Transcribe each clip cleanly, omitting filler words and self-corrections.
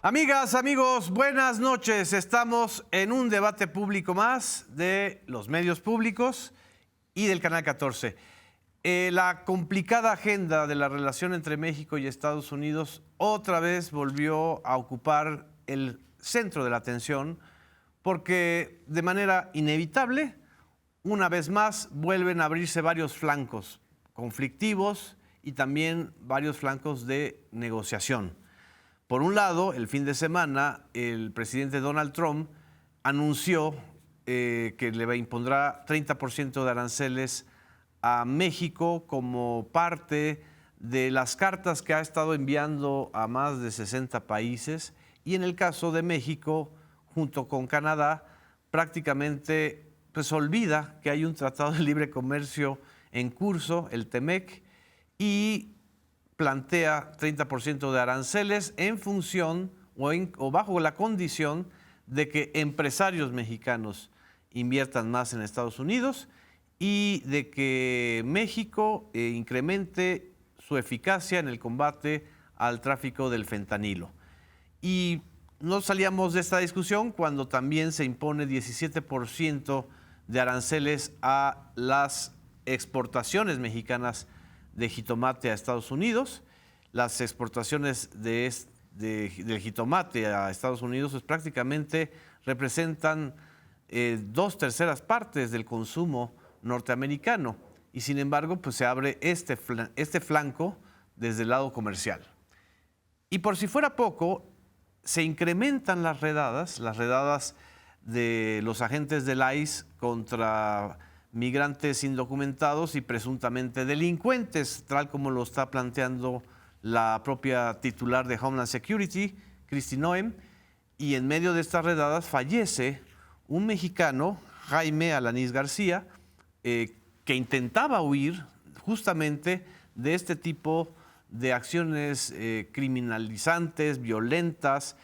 Amigas, amigos, buenas noches. Estamos en un debate público más de los medios públicos y del Canal 14. La complicada agenda de la relación entre México y Estados Unidos otra vez volvió a ocupar el centro de la atención porque de manera inevitable, una vez más, vuelven a abrirse varios flancos conflictivos y también varios flancos de negociación. Por un lado, el fin de semana, el presidente Donald Trump anunció que le impondrá 30% de aranceles a México como parte de las cartas que ha estado enviando a más de 60 países. Y en el caso de México, junto con Canadá, prácticamente pues, olvida que hay un tratado de libre comercio en curso, el TEMEC, y plantea 30% de aranceles en función o bajo la condición de que empresarios mexicanos inviertan más en Estados Unidos y de que México incremente su eficacia en el combate al tráfico del fentanilo. Y no salíamos de esta discusión cuando también se impone 17% de aranceles a las exportaciones mexicanas de jitomate a Estados Unidos. Las exportaciones del jitomate a Estados Unidos pues, prácticamente representan 2/3 partes del consumo norteamericano y sin embargo pues, se abre este flanco desde el lado comercial. Y por si fuera poco, se incrementan las redadas de los agentes del ICE contra migrantes indocumentados y presuntamente delincuentes, tal como lo está planteando la propia titular de Homeland Security, Kristi Noem, y en medio de estas redadas fallece un mexicano, Jaime Alanís García, que intentaba huir justamente de este tipo de acciones criminalizantes, violentas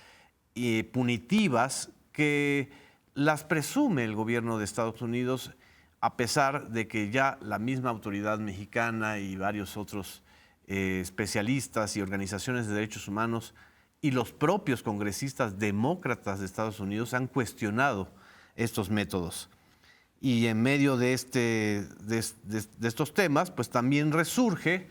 y punitivas que las presume el gobierno de Estados Unidos, a pesar de que ya la misma autoridad mexicana y varios otros especialistas y organizaciones de derechos humanos y los propios congresistas demócratas de Estados Unidos han cuestionado estos métodos. Y en medio de estos temas, pues también resurge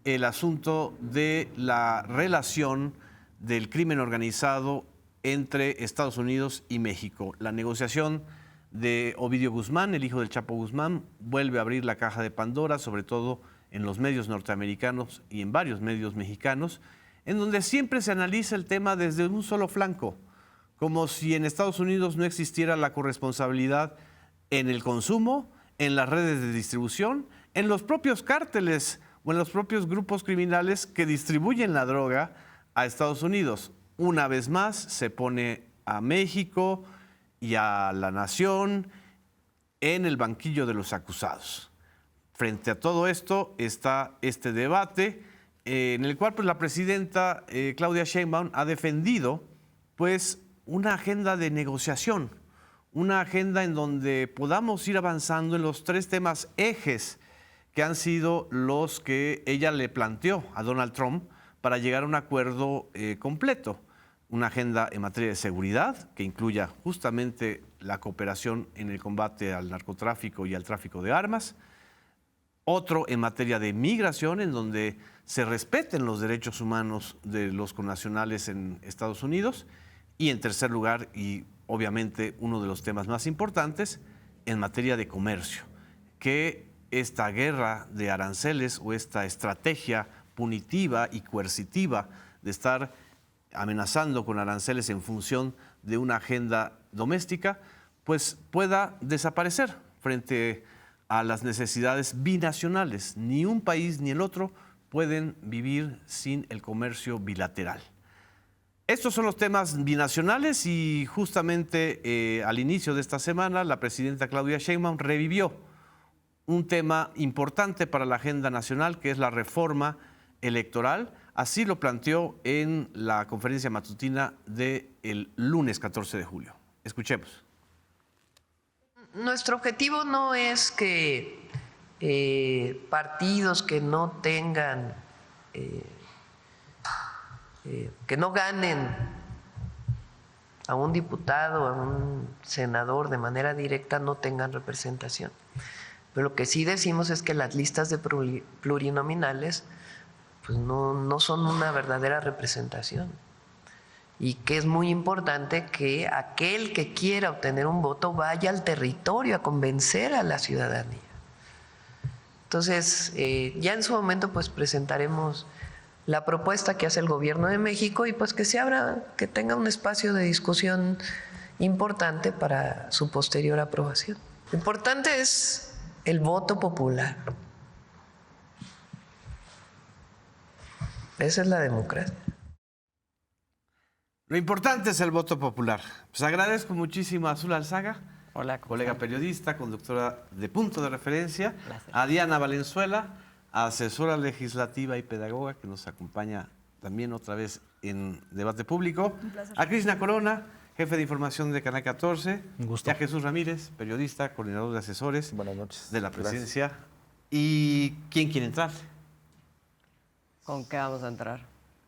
el asunto de la relación del crimen organizado entre Estados Unidos y México. La negociación de Ovidio Guzmán, el hijo del Chapo Guzmán, vuelve a abrir la caja de Pandora, sobre todo en los medios norteamericanos y en varios medios mexicanos, en donde siempre se analiza el tema desde un solo flanco, como si en Estados Unidos no existiera la corresponsabilidad en el consumo, en las redes de distribución, en los propios cárteles o en los propios grupos criminales que distribuyen la droga a Estados Unidos. Una vez más se pone a México y a la nación en el banquillo de los acusados. Frente a todo esto está este debate en el cual pues, la presidenta Claudia Sheinbaum ha defendido pues, una agenda de negociación, una agenda en donde podamos ir avanzando en los 3 temas ejes que han sido los que ella le planteó a Donald Trump para llegar a un acuerdo completo. Una agenda en materia de seguridad que incluya justamente la cooperación en el combate al narcotráfico y al tráfico de armas. Otro en materia de migración, en donde se respeten los derechos humanos de los connacionales en Estados Unidos. Y en tercer lugar, y obviamente uno de los temas más importantes, en materia de comercio, que esta guerra de aranceles o esta estrategia punitiva y coercitiva de estar amenazando con aranceles en función de una agenda doméstica, pues pueda desaparecer frente a las necesidades binacionales. Ni un país ni el otro pueden vivir sin el comercio bilateral. Estos son los temas binacionales y justamente al inicio de esta semana la presidenta Claudia Sheinbaum revivió un tema importante para la agenda nacional, que es la reforma electoral. Así lo planteó en la conferencia matutina del lunes 14 de julio. Escuchemos. Nuestro objetivo no es que partidos que no tengan, que no ganen a un diputado, a un senador de manera directa, no tengan representación. Pero lo que sí decimos es que las listas de plurinominales pues no son una verdadera representación, y que es muy importante que aquel que quiera obtener un voto vaya al territorio a convencer a la ciudadanía. Entonces, ya en su momento pues presentaremos la propuesta que hace el Gobierno de México y pues que se abra, que tenga un espacio de discusión importante para su posterior aprobación. Lo importante es el voto popular. Esa es la democracia. Lo importante es el voto popular. Pues agradezco muchísimo a Azul Alzaga, hola, colega periodista, conductora de Punto de Referencia, gracias. A Diana Valenzuela, asesora legislativa y pedagoga, que nos acompaña también otra vez en Debate Público, a Cristina Corona, jefe de información de Canal 14, Un gusto. y a Jesús Ramírez, periodista, coordinador de asesores Buenas noches. de la presidencia. Gracias. ¿Y quién quiere entrar? ¿Con qué vamos a entrar?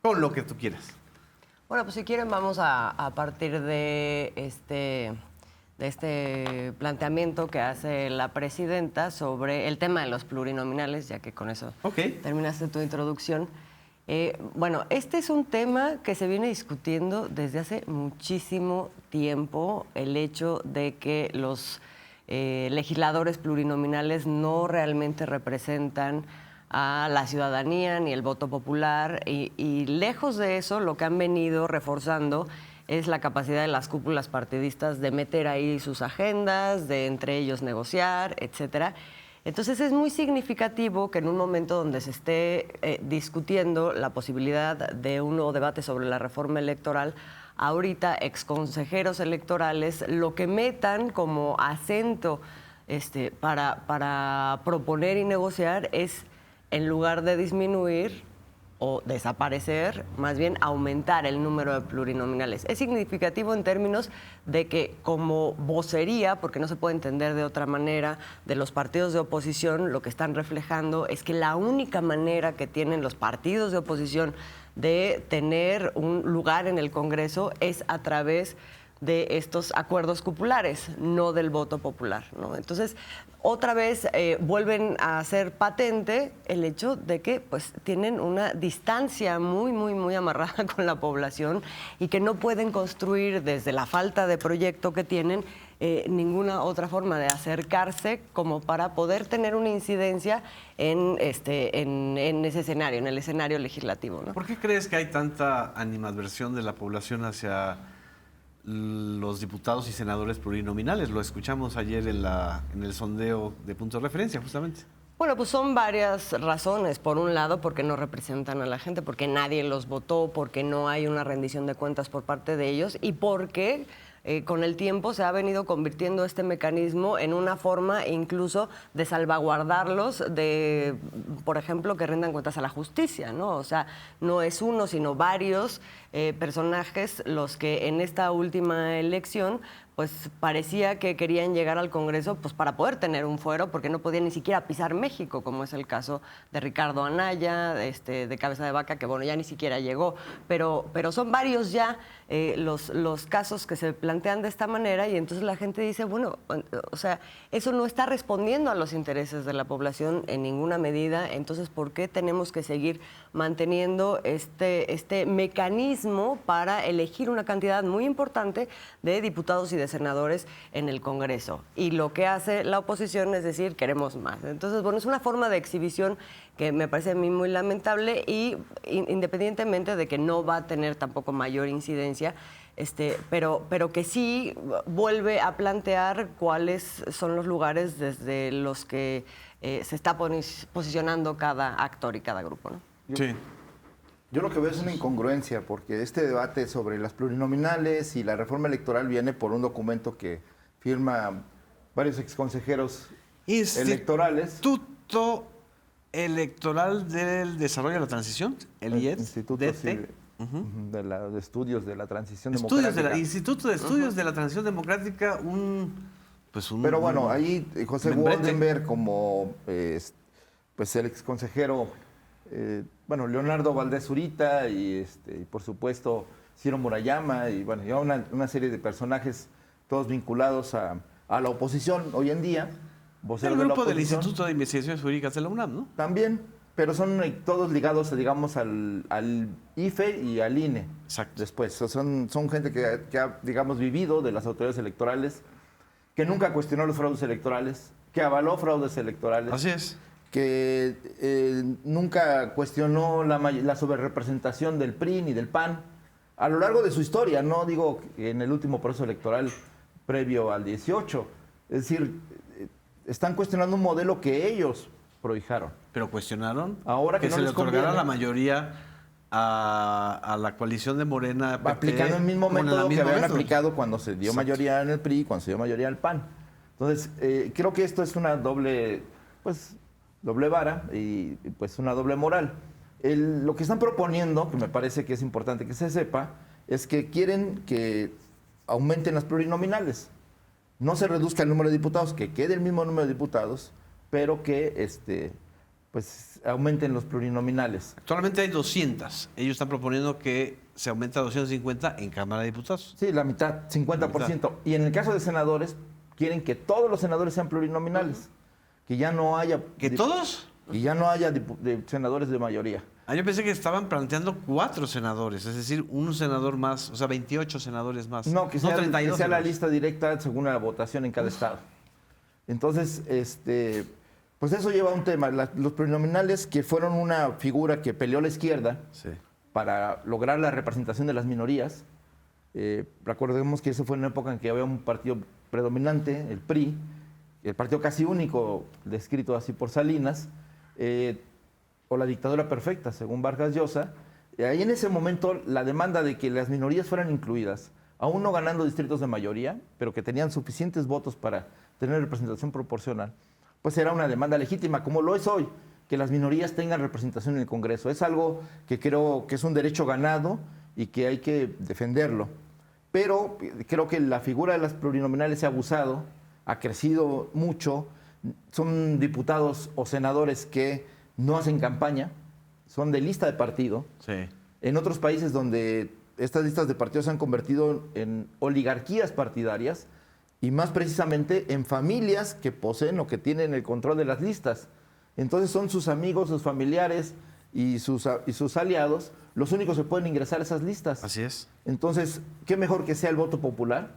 Con lo que tú quieras. Bueno, pues si quieren vamos a partir de este planteamiento que hace la presidenta sobre el tema de los plurinominales, ya que con eso terminaste tu introducción. Bueno, este es un tema que se viene discutiendo desde hace muchísimo tiempo, el hecho de que los legisladores plurinominales no realmente representan a la ciudadanía ni el voto popular, y lejos de eso lo que han venido reforzando es la capacidad de las cúpulas partidistas de meter ahí sus agendas, de entre ellos negociar, etcétera. Entonces es muy significativo que en un momento donde se esté discutiendo la posibilidad de un nuevo debate sobre la reforma electoral, ahorita exconsejeros electorales lo que metan como acento para proponer y negociar es, en lugar de disminuir o desaparecer, más bien aumentar el número de plurinominales. Es significativo en términos de que como vocería, porque no se puede entender de otra manera, de los partidos de oposición, lo que están reflejando es que la única manera que tienen los partidos de oposición de tener un lugar en el Congreso es a través de estos acuerdos cupulares, no del voto popular, ¿no? Entonces, otra vez vuelven a hacer patente el hecho de que pues tienen una distancia muy amarrada con la población y que no pueden construir desde la falta de proyecto que tienen ninguna otra forma de acercarse como para poder tener una incidencia en ese escenario, en el escenario legislativo, ¿no? ¿Por qué crees que hay tanta animadversión de la población hacia los diputados y senadores plurinominales? Lo escuchamos ayer en el sondeo de Punto de Referencia, justamente. Bueno, pues son varias razones. Por un lado, porque no representan a la gente, porque nadie los votó, porque no hay una rendición de cuentas por parte de ellos y porque con el tiempo se ha venido convirtiendo este mecanismo en una forma incluso de salvaguardarlos de, por ejemplo, que rindan cuentas a la justicia, ¿no? O sea, no es uno, sino varios personajes los que en esta última elección pues parecía que querían llegar al Congreso pues para poder tener un fuero, porque no podían ni siquiera pisar México, como es el caso de Ricardo Anaya, de Cabeza de Vaca, que bueno, ya ni siquiera llegó, pero son varios ya los casos que se plantean de esta manera, y entonces la gente dice, bueno, o sea, eso no está respondiendo a los intereses de la población en ninguna medida, entonces ¿por qué tenemos que seguir manteniendo este mecanismo para elegir una cantidad muy importante de diputados y de senadores en el Congreso? Y lo que hace la oposición es decir, queremos más. Entonces, bueno, es una forma de exhibición que me parece a mí muy lamentable, y independientemente de que no va a tener tampoco mayor incidencia, pero que sí vuelve a plantear cuáles son los lugares desde los que se está posicionando cada actor y cada grupo, ¿no? Sí. Yo lo que veo es una incongruencia, porque este debate sobre las plurinominales y la reforma electoral viene por un documento que firma varios exconsejeros electorales. Instituto Electoral del Desarrollo de la Transición, el IED, Instituto DT. de Estudios de la Transición Instituto de Democrática. Estudios de la Transición Democrática, un pues Pero bueno, ahí José membrete. Goldenberg como pues el exconsejero, Leonardo Valdés Zurita y por supuesto Ciro Murayama y bueno, ya una serie de personajes todos vinculados a la oposición hoy en día. El grupo del Instituto de Investigaciones Jurídicas de la UNAM, ¿no? También, pero son todos ligados, digamos, al IFE y al INE. Exacto. Después, son gente que ha, digamos, vivido de las autoridades electorales, que nunca cuestionó los fraudes electorales, que avaló fraudes electorales. Así es. Que nunca cuestionó la sobrerepresentación del PRI ni del PAN a lo largo de su historia, no digo en el último proceso electoral previo al 18. Es decir, están cuestionando un modelo que ellos prohijaron. Pero cuestionaron Ahora que no se le les otorgara conviene. la mayoría a la coalición de Morena. PP, Aplicando el mismo con el método que mismo habían método. aplicado cuando se dio Exacto. mayoría en el PRI y cuando se dio mayoría en el PAN. Entonces, creo que esto es una doble vara y pues una doble moral. Lo que están proponiendo, que me parece que es importante que se sepa, es que quieren que aumenten las plurinominales. No se reduzca el número de diputados, que quede el mismo número de diputados, pero que pues aumenten los plurinominales. Actualmente hay 200. Ellos están proponiendo que se aumente a 250 en Cámara de Diputados. Sí, la mitad, 50%. Y en el caso de senadores, quieren que todos los senadores sean plurinominales. Que ya no haya... ¿Que todos? Y ya no haya senadores de mayoría. Yo pensé que estaban planteando 4 senadores, es decir, un senador más, o sea, 28 senadores más. No, que sea, 32 que sea la senadores. lista directa según la votación en cada estado. Entonces, pues eso lleva a un tema. Los plurinominales, que fueron una figura que peleó la izquierda Sí. para lograr la representación de las minorías. Recordemos que eso fue en una época en que había un partido predominante, el PRI, el partido casi único, descrito así por Salinas, o la dictadura perfecta, según Vargas Llosa. Ahí en ese momento la demanda de que las minorías fueran incluidas, aún no ganando distritos de mayoría, pero que tenían suficientes votos para tener representación proporcional, pues era una demanda legítima, como lo es hoy, que las minorías tengan representación en el Congreso. Es algo que creo que es un derecho ganado y que hay que defenderlo. Pero creo que la figura de las plurinominales se ha abusado, ha crecido mucho. Son diputados o senadores que no hacen campaña, son de lista de partido. Sí. En otros países donde estas listas de partidos se han convertido en oligarquías partidarias y más precisamente en familias que poseen o que tienen el control de las listas. Entonces son sus amigos, sus familiares y sus aliados los únicos que pueden ingresar a esas listas. Así es. Entonces, ¿qué mejor que sea el voto popular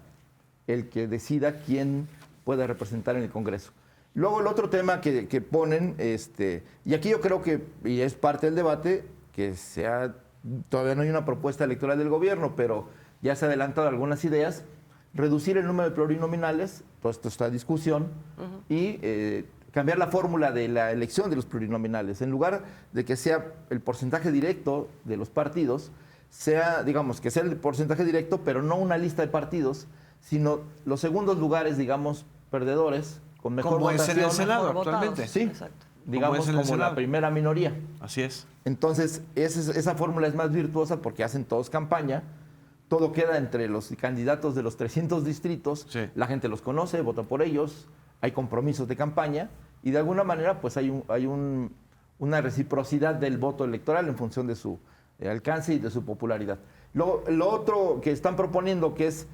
el que decida quién pueda representar en el Congreso? Luego el otro tema que ponen, y aquí yo creo que, y es parte del debate, que todavía no hay una propuesta electoral del gobierno, pero ya se ha adelantado algunas ideas, reducir el número de plurinominales, todo esto está en discusión, y cambiar la fórmula de la elección de los plurinominales. En lugar de que sea el porcentaje directo de los partidos, digamos, que sea el porcentaje directo, pero no una lista de partidos, sino los segundos lugares, digamos, perdedores, con mejor Como es votación. en el Senado Mejor votados. actualmente. Sí, Exacto. digamos, es en el como la Senado. primera minoría. Así es. Entonces, esa fórmula es más virtuosa porque hacen todos campaña, todo queda entre los candidatos de los 300 distritos, Sí. la gente los conoce, vota por ellos, hay compromisos de campaña y de alguna manera pues hay una reciprocidad del voto electoral en función de su alcance y de su popularidad. Lo otro que están proponiendo, que es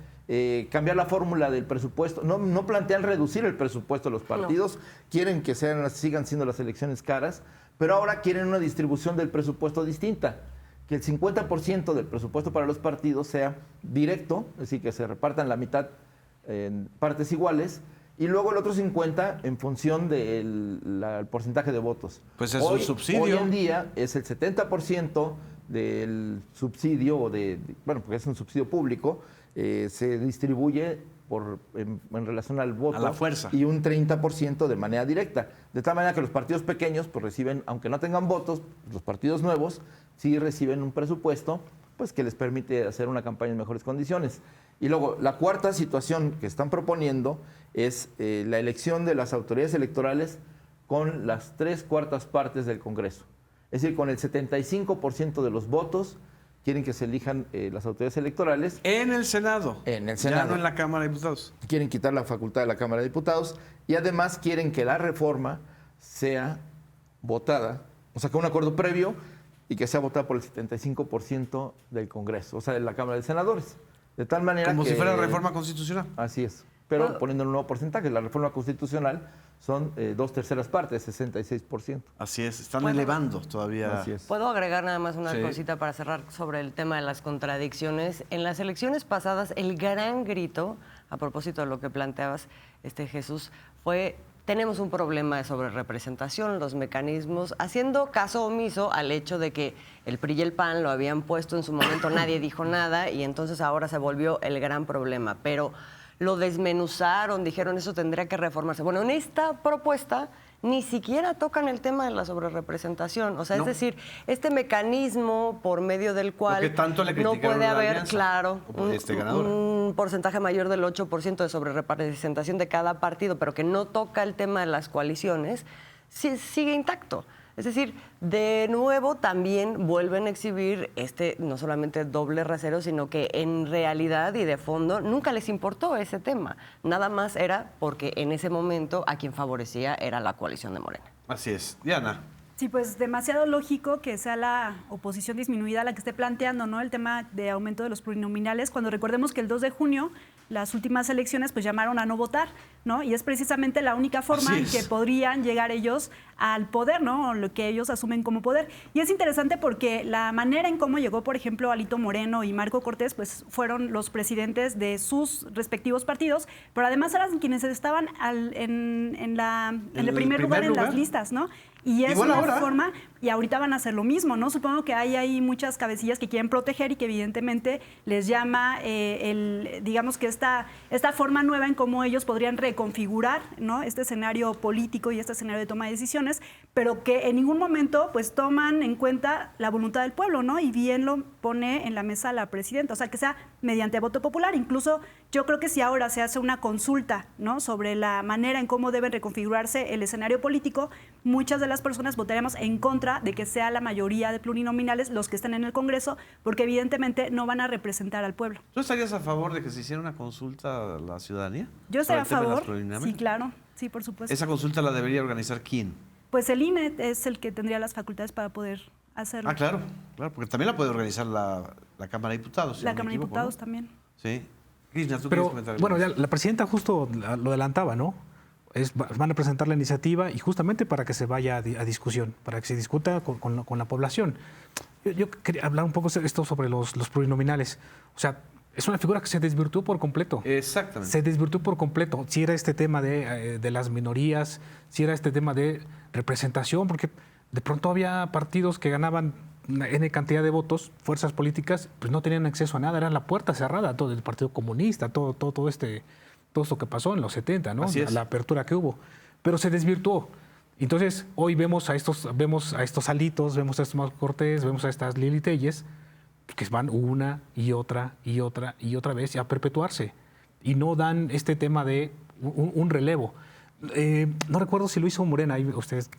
cambiar la fórmula del presupuesto, no plantean reducir el presupuesto de los partidos, quieren que sigan siendo las elecciones caras, pero ahora quieren una distribución del presupuesto distinta, que el 50% del presupuesto para los partidos sea directo, es decir, que se repartan la mitad en partes iguales, y luego el otro 50% en función del porcentaje de votos. Pues es un subsidio. Hoy en día es el 70% del subsidio, bueno, porque es un subsidio público, se distribuye en relación al voto. A la fuerza. Y un 30% de manera directa. De tal manera que los partidos pequeños pues reciben, aunque no tengan votos, los partidos nuevos sí reciben un presupuesto pues que les permite hacer una campaña en mejores condiciones. Y luego, la cuarta situación que están proponiendo es la elección de las autoridades electorales con las 3/4 partes del Congreso. Es decir, con el 75% de los votos quieren que se elijan las autoridades electorales. En el Senado. En el Senado. Ya no en la Cámara de Diputados. Quieren quitar la facultad de la Cámara de Diputados y además quieren que la reforma sea votada, o sea, con un acuerdo previo y que sea votada por el 75% del Congreso, o sea, de la Cámara de Senadores. De tal manera Como que... si fuera reforma constitucional. Así es. Pero poniendo un nuevo porcentaje, la reforma constitucional son 2/3 partes, 66%. Así es, están Bueno, elevando todavía. Así es. ¿Puedo agregar nada más una Sí. cosita para cerrar sobre el tema de las contradicciones? En las elecciones pasadas, el gran grito, a propósito de lo que planteabas, Jesús, fue: tenemos un problema de sobrerepresentación, los mecanismos, haciendo caso omiso al hecho de que el PRI y el PAN lo habían puesto en su momento, nadie dijo nada, y entonces ahora se volvió el gran problema. Pero lo desmenuzaron, dijeron eso tendría que reformarse. Bueno, en esta propuesta ni siquiera tocan el tema de la sobrerepresentación. O sea, No. es decir, este mecanismo por medio del cual Lo que tanto le no criticaron puede a la haber, alianza, claro, como ganadora. un porcentaje mayor del 8% de sobrerepresentación de cada partido, pero que no toca el tema de las coaliciones, sigue intacto. Es decir, de nuevo también vuelven a exhibir no solamente doble rasero, sino que en realidad y de fondo nunca les importó ese tema. Nada más era porque en ese momento a quien favorecía era la coalición de Morena. Así es. Diana. Sí, pues demasiado lógico que sea la oposición disminuida la que esté planteando, ¿no?, el tema de aumento de los plurinominales, cuando recordemos que el 2 de junio las últimas elecciones pues llamaron a no votar, ¿no? Y es precisamente la única forma en que podrían llegar ellos al poder, ¿no? O lo que ellos asumen como poder. Y es interesante porque la manera en cómo llegó, por ejemplo, Alito Moreno y Marco Cortés, pues fueron los presidentes de sus respectivos partidos, pero además eran quienes estaban en el primer lugar en las listas, ¿no? Y es Igual una ahora. forma, y ahorita van a hacer lo mismo, ¿no? Supongo que hay muchas cabecillas que quieren proteger y que evidentemente les llama, digamos que esta forma nueva en cómo ellos podrían reconfigurar, ¿no?, este escenario político y este escenario de toma de decisiones, pero que en ningún momento pues toman en cuenta la voluntad del pueblo, ¿no? Y bien lo pone en la mesa la presidenta, o sea, que sea mediante voto popular. Incluso yo creo que si ahora se hace una consulta, ¿no?, sobre la manera en cómo debe reconfigurarse el escenario político, muchas de las personas votaremos en contra de que sea la mayoría de plurinominales los que estén en el Congreso, porque evidentemente no van a representar al pueblo. ¿Tú estarías a favor de que se hiciera una consulta a la ciudadanía? Yo estoy a sobre el tema de las favor, plurinominales? sí, claro, sí, por supuesto. ¿Esa consulta la debería organizar quién? Pues el INE es el que tendría las facultades para poder hacerlo. Ah, claro, porque también la puede organizar la Cámara de Diputados. si La no me Cámara de equivoco, Diputados ¿no? también. Sí. Krishna, ¿tú Pero, quieres comentar algo bueno, más? ya la presidenta justo lo adelantaba, ¿no? Van a presentar la iniciativa y justamente para que se vaya a discusión, para que se discuta con la población. Yo quería hablar un poco esto sobre los plurinominales. O sea, es una figura que se desvirtuó por completo. Exactamente. Se desvirtuó por completo. Si era este tema de las minorías, si era este tema de representación, porque de pronto había partidos que ganaban una N cantidad de votos, fuerzas políticas, pues no tenían acceso a nada, era la puerta cerrada, todo el Partido Comunista, todo esto que pasó en los 70, ¿no? Así es. La apertura que hubo. Pero se desvirtuó. Entonces, hoy vemos a estos Alitos, vemos a estos Marco Cortés, vemos a estas Lili Telles, que van una y otra y otra y otra vez a perpetuarse. Y no dan este tema de un relevo. No recuerdo si lo hizo Morena, ahí ustedes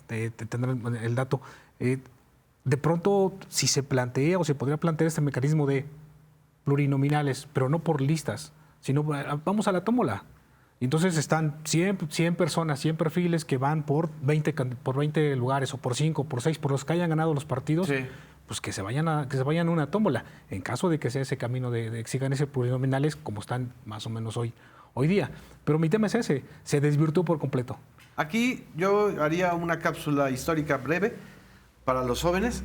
tendrán el dato. De pronto, si se plantea o se podría plantear este mecanismo de plurinominales, pero no por listas, sino vamos a la tómbola. Entonces están 100 personas, 100 perfiles que van por 20 lugares o por 5, por 6, por los que hayan ganado los partidos, Sí. pues que se vayan a una tómbola. En caso de que sea ese camino de que sigan ese plurinominales como están más o menos hoy día. Pero mi tema es ese, se desvirtuó por completo. Aquí yo haría una cápsula histórica breve para los jóvenes,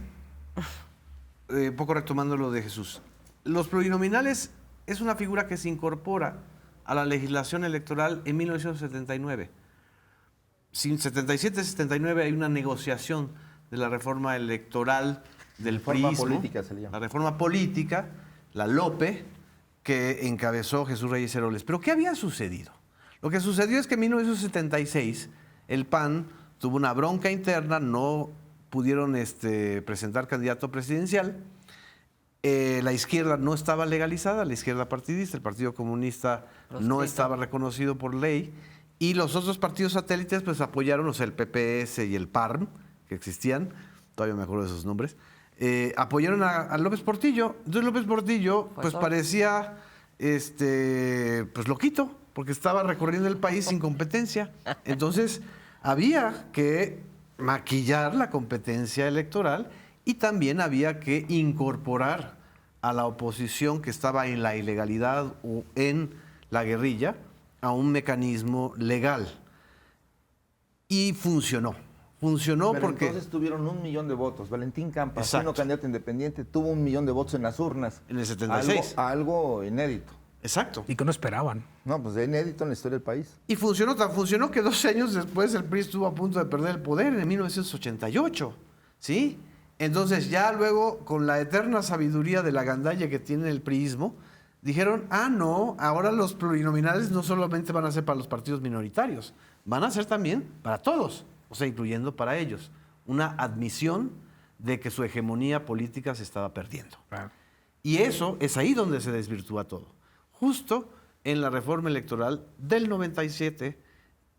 un poco retomando lo de Jesús. Los plurinominales es una figura que se incorpora a la legislación electoral en 1979. Sin 77-79 hay una negociación de la reforma electoral del Reforma PRIismo, política se le llama. la reforma política, la LOPE, que encabezó Jesús Reyes Heroles. ¿Pero qué había sucedido? Lo que sucedió es que en 1976 el PAN tuvo una bronca interna, no pudieron presentar candidato presidencial. La izquierda no estaba legalizada, la izquierda partidista, el Partido Comunista no estaba reconocido por ley, y los otros partidos satélites pues apoyaron, o sea, el PPS y el PARM, que existían, todavía me acuerdo de esos nombres, apoyaron a López Portillo. Entonces López Portillo pues parecía pues loquito, porque estaba recorriendo el país sin competencia. Entonces había que maquillar la competencia electoral y también había que incorporar a la oposición que estaba en la ilegalidad o en la guerrilla a un mecanismo legal. Y funcionó. Funcionó Pero porque... entonces tuvieron 1 millón de votos. Valentín Campas, Exacto. candidato independiente, tuvo 1 millón de votos en las urnas. En el 76. Algo inédito. Exacto. Y que no esperaban. No, pues inédito en la historia del país. Y funcionó, tan funcionó que 12 años después el PRI estuvo a punto de perder el poder, en 1988. ¿Sí? Entonces ya luego, con la eterna sabiduría de la gandalla que tiene el priismo, dijeron, no, ahora los plurinominales no solamente van a ser para los partidos minoritarios, van a ser también para todos, o sea, incluyendo para ellos. Una admisión de que su hegemonía política se estaba perdiendo. Claro. Y eso es ahí donde se desvirtúa todo. Justo en la reforma electoral del 97,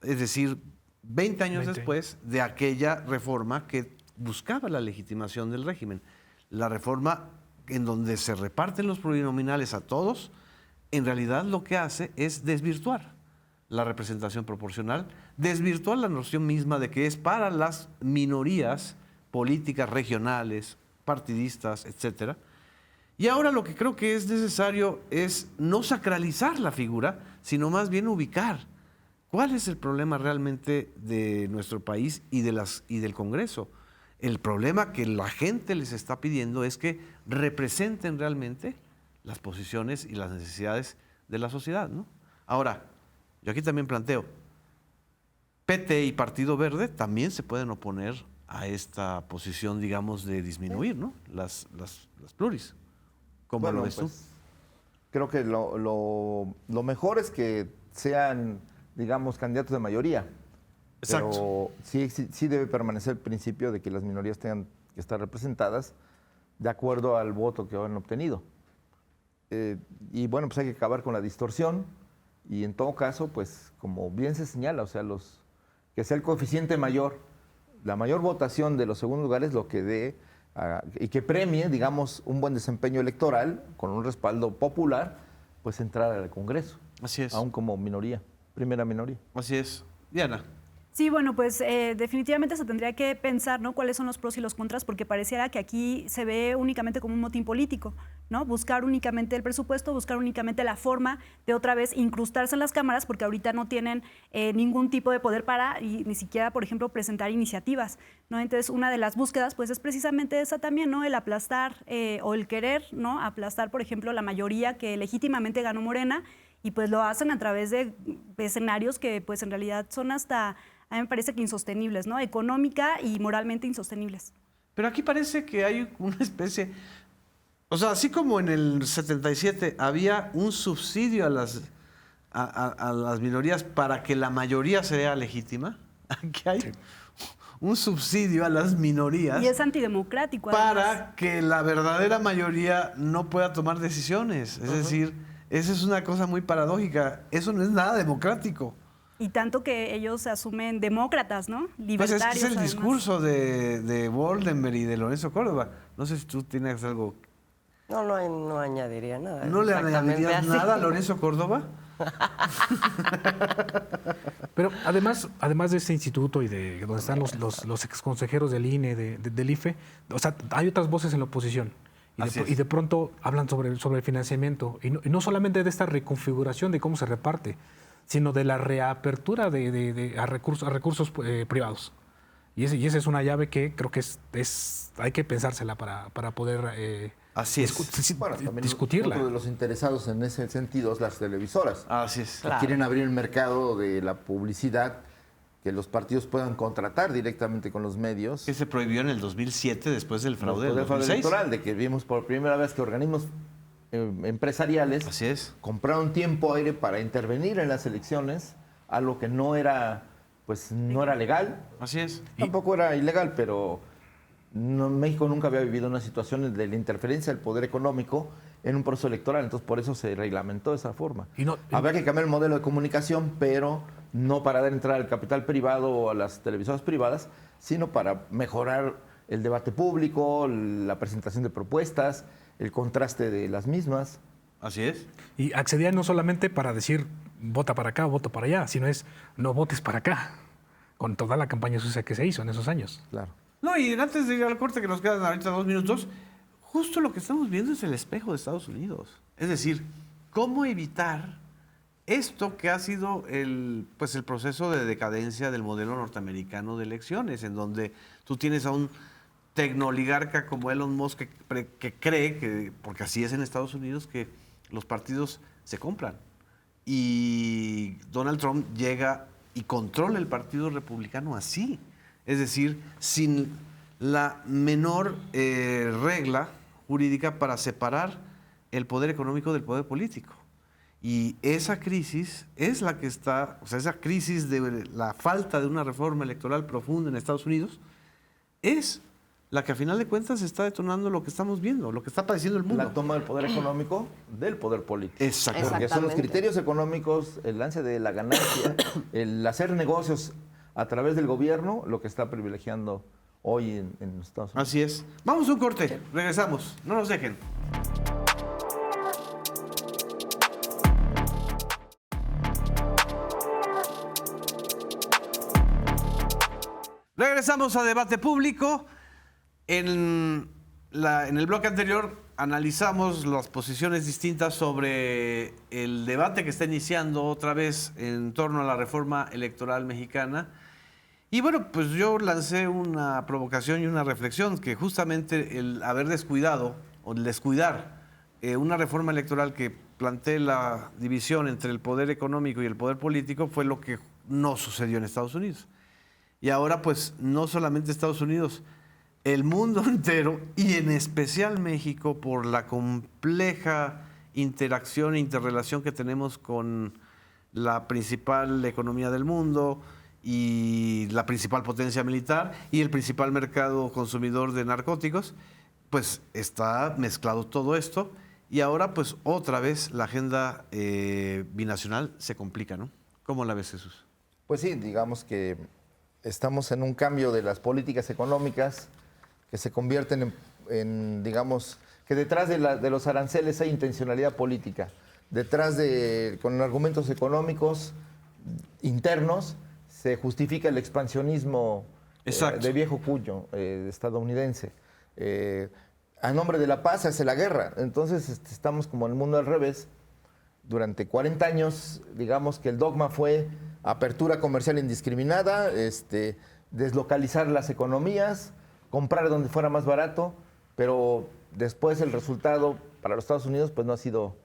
es decir, 20 años después de aquella reforma que buscaba la legitimación del régimen. La reforma en donde se reparten los plurinominales a todos, en realidad lo que hace es desvirtuar la representación proporcional, desvirtuar la noción misma de que es para las minorías políticas regionales, partidistas, etcétera. Y ahora lo que creo que es necesario es no sacralizar la figura, sino más bien ubicar cuál es el problema realmente de nuestro país y del Congreso. El problema que la gente les está pidiendo es que representen realmente las posiciones y las necesidades de la sociedad, ¿no? Ahora, yo aquí también planteo, PT y Partido Verde también se pueden oponer a esta posición, digamos, de disminuir, ¿no? Las pluris. ¿Cómo lo ves tú? Creo que lo mejor es que sean, digamos, candidatos de mayoría. Exacto. Pero sí debe permanecer el principio de que las minorías tengan que estar representadas de acuerdo al voto que han obtenido. Y bueno, pues hay que acabar con la distorsión y en todo caso, pues como bien se señala, o sea, que sea el coeficiente mayor, la mayor votación de los segundos lugares lo que dé y que premie, digamos, un buen desempeño electoral con un respaldo popular, pues entrar al Congreso. Así es. Aún como minoría, primera minoría. Así es. Diana. Sí, bueno, pues definitivamente se tendría que pensar, ¿no?, cuáles son los pros y los contras, porque pareciera que aquí se ve únicamente como un motín político, ¿no? Buscar únicamente el presupuesto, buscar únicamente la forma de otra vez incrustarse en las cámaras, porque ahorita no tienen ningún tipo de poder para ni siquiera, por ejemplo, presentar iniciativas, ¿no? Entonces, una de las búsquedas, pues, es precisamente esa también, ¿no? El aplastar o el querer, ¿no? Aplastar, por ejemplo, la mayoría que legítimamente ganó Morena, y pues lo hacen a través de escenarios que, pues, en realidad son hasta... A mí me parece que insostenibles, ¿no? Económica y moralmente insostenibles. Pero aquí parece que hay una especie... O sea, así como en el 77 había un subsidio a las minorías para que la mayoría sea legítima, aquí hay un subsidio a las minorías... Y es antidemocrático, para además. que la verdadera mayoría no pueda tomar decisiones. Es decir, esa es una cosa muy paradójica. Eso no es nada democrático. Y tanto que ellos se asumen demócratas, ¿no? Pues Libertarios, es el además. discurso de Boldenberg y de Lorenzo Córdoba. No sé si tú tienes algo... No añadiría nada. ¿No le Exactamente añadirías así. nada a Lorenzo Córdoba? Pero además de este instituto y de donde están los exconsejeros del INE, del IFE, o sea, hay otras voces en la oposición. Y de pronto hablan sobre el financiamiento. Y no solamente de esta reconfiguración de cómo se reparte, sino de la reapertura a recursos privados. Y esa es una llave que creo que hay que pensársela para poder Bueno, también discutirla. Otro de los interesados en ese sentido es las televisoras. Así es. Que Claro. quieren abrir el mercado de la publicidad, que los partidos puedan contratar directamente con los medios. Que se prohibió en el 2007 después del fraude del Después del fraude 2006. electoral, de que vimos por primera vez que organismos empresariales Así es. compraron tiempo aire para intervenir en las elecciones, algo que no era legal. Así es. Tampoco era ilegal, pero México nunca había vivido una situación de la interferencia del poder económico en un proceso electoral, entonces por eso se reglamentó de esa forma. Habría que cambiar el modelo de comunicación, pero no para dar entrada al capital privado o a las televisoras privadas, sino para mejorar el debate público, la presentación de propuestas, el contraste de las mismas. Así es. Y accedían no solamente para decir vota para acá o voto para allá, sino es no votes para acá, con toda la campaña sucia que se hizo en esos años. Claro. No, y antes de ir al corte, que nos quedan ahorita 2 minutos, justo lo que estamos viendo es el espejo de Estados Unidos. Es decir, cómo evitar esto que ha sido el proceso de decadencia del modelo norteamericano de elecciones, en donde tú tienes a un tecnooligarca como Elon Musk que cree que, porque así es en Estados Unidos, que los partidos se compran. Y Donald Trump llega y controla el Partido Republicano así. Es decir, sin la menor regla jurídica para separar el poder económico del poder político. Y esa crisis es la que está, o sea, esa crisis de la falta de una reforma electoral profunda en Estados Unidos es la que a final de cuentas está detonando lo que estamos viendo, lo que está padeciendo el mundo. La toma del poder económico del poder político. Exacto. Porque son los criterios económicos, el lance de la ganancia, el hacer negocios a través del gobierno, lo que está privilegiando hoy en Estados Unidos. Así es. Vamos a un corte, regresamos, no nos dejen. Regresamos a Debate Público. En el bloque anterior analizamos las posiciones distintas sobre el debate que está iniciando otra vez en torno a la reforma electoral mexicana. Y bueno, pues yo lancé una provocación y una reflexión, que justamente el haber descuidado o el descuidar una reforma electoral que plantee la división entre el poder económico y el poder político fue lo que no sucedió en Estados Unidos. Y ahora pues no solamente Estados Unidos, el mundo entero y en especial México, por la compleja interacción e interrelación que tenemos con la principal economía del mundo y la principal potencia militar y el principal mercado consumidor de narcóticos, pues está mezclado todo esto y ahora pues otra vez la agenda binacional se complica, ¿no? ¿Cómo la ves, Jesús? Pues sí, digamos que estamos en un cambio de las políticas económicas que se convierten en digamos, que detrás de los aranceles hay intencionalidad política. Detrás con argumentos económicos internos, se justifica el expansionismo de viejo cuño estadounidense. A nombre de la paz se hace la guerra. Entonces estamos como en el mundo al revés. Durante 40 años, digamos que el dogma fue apertura comercial indiscriminada, deslocalizar las economías, comprar donde fuera más barato, pero después el resultado para los Estados Unidos pues no ha sido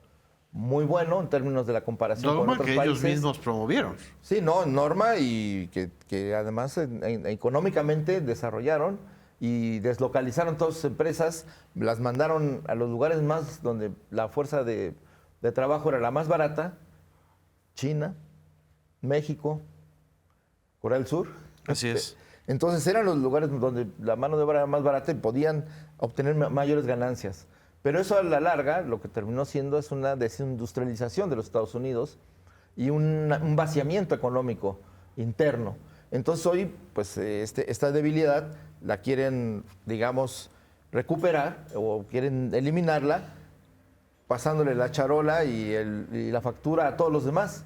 muy bueno en términos de la comparación con otros países. Norma que ellos mismos promovieron. Sí, no, norma y que además económicamente desarrollaron y deslocalizaron todas sus empresas, las mandaron a los lugares más donde la fuerza de trabajo era la más barata, China, México, Corea del Sur. Así es. Entonces eran los lugares donde la mano de obra era más barata y podían obtener mayores ganancias. Pero eso a la larga lo que terminó siendo es una desindustrialización de los Estados Unidos y un vaciamiento económico interno. Entonces hoy pues esta debilidad la quieren, digamos, recuperar o quieren eliminarla pasándole la charola y la factura a todos los demás,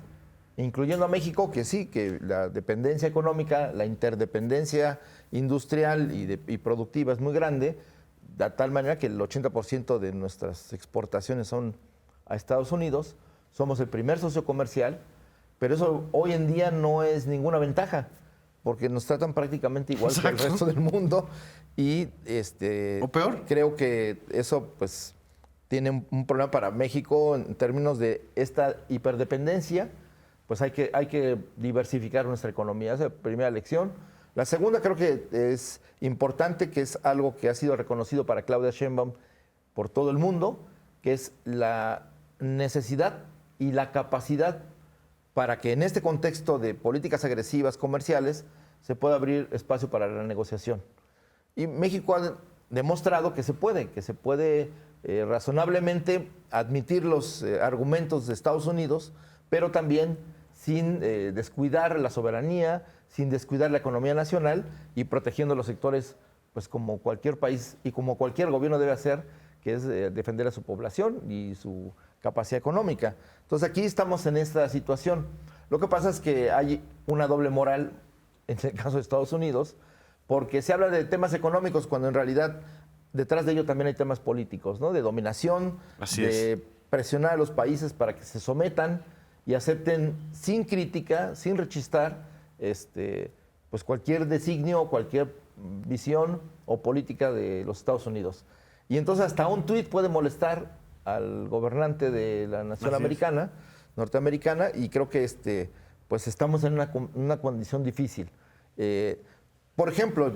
incluyendo a México, que sí, que la dependencia económica, la interdependencia industrial y productiva es muy grande, de tal manera que el 80% de nuestras exportaciones son a Estados Unidos, somos el primer socio comercial, pero eso hoy en día no es ninguna ventaja, porque nos tratan prácticamente igual que el resto del mundo y o peor. Creo que eso pues tiene un problema para México en términos de esta hiperdependencia. Pues hay que diversificar nuestra economía. Esa es la primera lección. La segunda creo que es importante, que es algo que ha sido reconocido para Claudia Sheinbaum por todo el mundo, que es la necesidad y la capacidad para que en este contexto de políticas agresivas comerciales se pueda abrir espacio para la negociación. Y México ha demostrado que se puede razonablemente admitir los argumentos de Estados Unidos, pero también sin descuidar la soberanía, sin descuidar la economía nacional y protegiendo los sectores pues como cualquier país y como cualquier gobierno debe hacer, que es defender a su población y su capacidad económica. Entonces aquí estamos en esta situación. Lo que pasa es que hay una doble moral en el caso de Estados Unidos, porque se habla de temas económicos cuando en realidad detrás de ello también hay temas políticos, ¿no? De dominación, presionar a los países para que se sometan y acepten sin crítica, sin rechistar, pues cualquier designio, cualquier visión o política de los Estados Unidos. Y entonces hasta un tuit puede molestar al gobernante de la nación norteamericana, y creo que pues estamos en una condición difícil. Por ejemplo,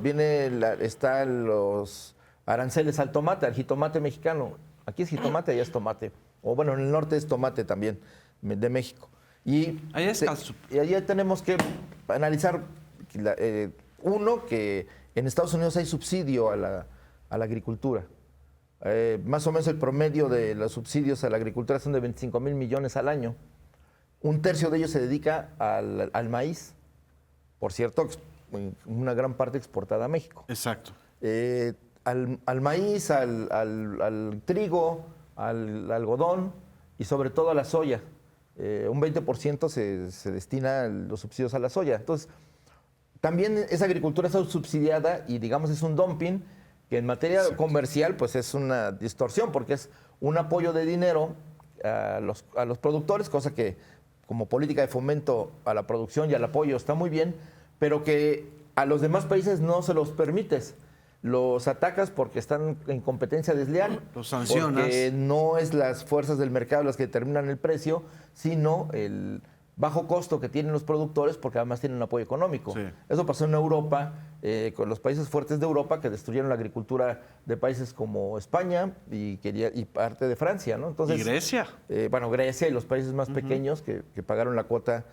están los aranceles al tomate, al jitomate mexicano. Aquí es jitomate, allá es tomate. O bueno, en el norte es tomate también, de México. Y allá tenemos que analizar, uno, que en Estados Unidos hay subsidio a la agricultura. Más o menos el promedio de los subsidios a la agricultura son de 25,000 millones al año. Un tercio de ellos se dedica al maíz. Por cierto, una gran parte exportada a México. Exacto. Al maíz, al trigo, al algodón y sobre todo a la soya. Un 20% se destina a los subsidios a la soya. Entonces, también esa agricultura está subsidiada y digamos es un dumping que en materia comercial pues es una distorsión porque es un apoyo de dinero a los productores, cosa que como política de fomento a la producción y al apoyo está muy bien, pero que a los demás países no se los permites. Los atacas porque están en competencia desleal. Los sancionas. Porque no es las fuerzas del mercado las que determinan el precio, sino el bajo costo que tienen los productores porque además tienen un apoyo económico. Sí. Eso pasó en Europa, con los países fuertes de Europa que destruyeron la agricultura de países como España y parte de Francia, ¿no? Entonces, ¿y Grecia? Grecia y los países más pequeños que pagaron la cuota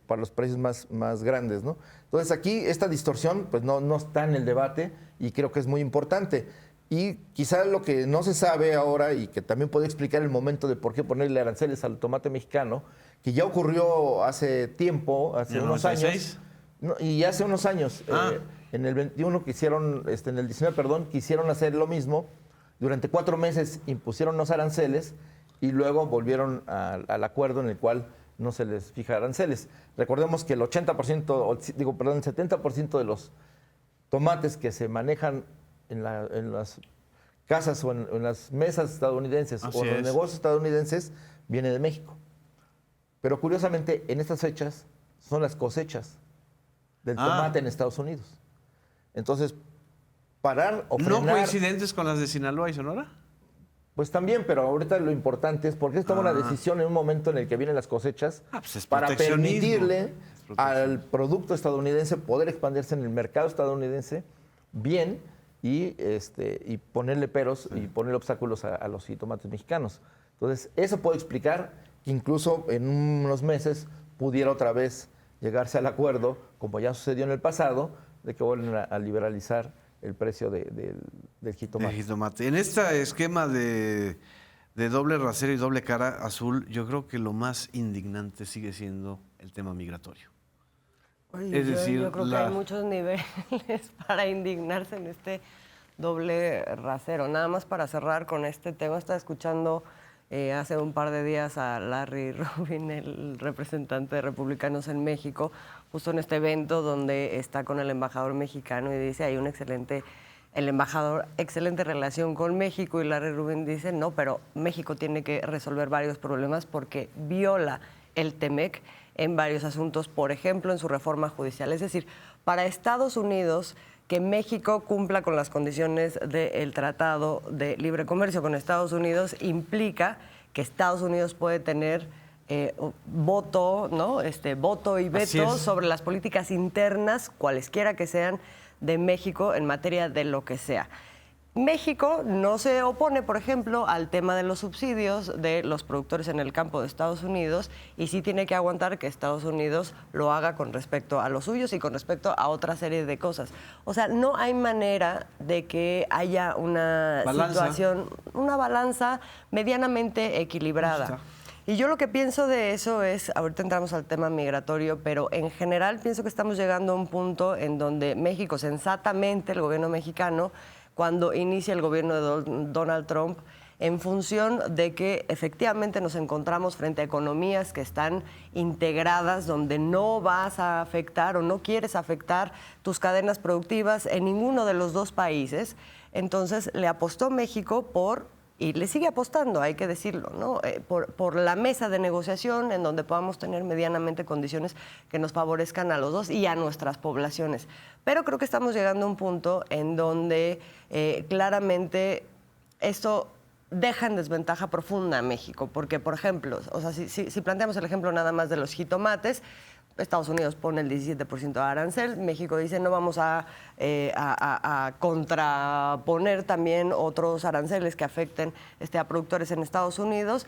para los países más grandes, ¿no? Entonces aquí esta distorsión pues no está en el debate y creo que es muy importante. Y quizá lo que no se sabe ahora y que también puede explicar el momento de por qué ponerle aranceles al tomate mexicano, que ya ocurrió hace tiempo, hace unos años. Y hace unos años, en el 21 en el 19, perdón, quisieron hacer lo mismo. Durante 4 meses impusieron los aranceles y luego volvieron al acuerdo en el cual no se les fija aranceles. Recordemos que el 70% de los tomates que se manejan en las casas o en las mesas estadounidenses o en los negocios estadounidenses viene de México. Pero curiosamente, en estas fechas son las cosechas del tomate en Estados Unidos. Entonces, parar o frenar... ¿No coincidentes con las de Sinaloa y Sonora? Pues también, pero ahorita lo importante es porque se toma una decisión en un momento en el que vienen las cosechas para permitirle al producto estadounidense poder expandirse en el mercado estadounidense bien y ponerle peros y ponerle obstáculos a los jitomates mexicanos. Entonces, eso puede explicar que incluso en unos meses pudiera otra vez llegarse al acuerdo, como ya sucedió en el pasado, de que vuelven a liberalizar el precio del jitomate. En este esquema de doble rasero y doble cara azul, yo creo que lo más indignante sigue siendo el tema migratorio. Oye, yo creo que hay muchos niveles para indignarse en este doble rasero. Nada más para cerrar con este tema, estaba escuchando hace un par de días a Larry Rubin, el representante de Republicanos en México, justo en este evento donde está con el embajador mexicano y dice, hay el embajador, excelente relación con México, y Larry Rubin dice, no, pero México tiene que resolver varios problemas porque viola el TEMEC en varios asuntos, por ejemplo, en su reforma judicial. Es decir, para Estados Unidos, que México cumpla con las condiciones del Tratado de Libre Comercio con Estados Unidos implica que Estados Unidos puede tener voto, ¿no? Voto y veto sobre las políticas internas, cualesquiera que sean, de México en materia de lo que sea. México no se opone, por ejemplo, al tema de los subsidios de los productores en el campo de Estados Unidos y sí tiene que aguantar que Estados Unidos lo haga con respecto a los suyos y con respecto a otra serie de cosas. O sea, no hay manera de que haya una situación, una balanza medianamente equilibrada. Y yo lo que pienso de eso es, ahorita entramos al tema migratorio, pero en general pienso que estamos llegando a un punto en donde México, sensatamente, el gobierno mexicano, cuando inicia el gobierno de Donald Trump, en función de que efectivamente nos encontramos frente a economías que están integradas, donde no vas a afectar o no quieres afectar tus cadenas productivas en ninguno de los dos países. Entonces le apostó México y le sigue apostando, hay que decirlo, ¿no? Por la mesa de negociación en donde podamos tener medianamente condiciones que nos favorezcan a los dos y a nuestras poblaciones. Pero creo que estamos llegando a un punto en donde claramente esto deja en desventaja profunda a México, porque, por ejemplo, o sea, si planteamos el ejemplo nada más de los jitomates, Estados Unidos pone el 17% de arancel, México dice no vamos a contraponer también otros aranceles que afecten a productores en Estados Unidos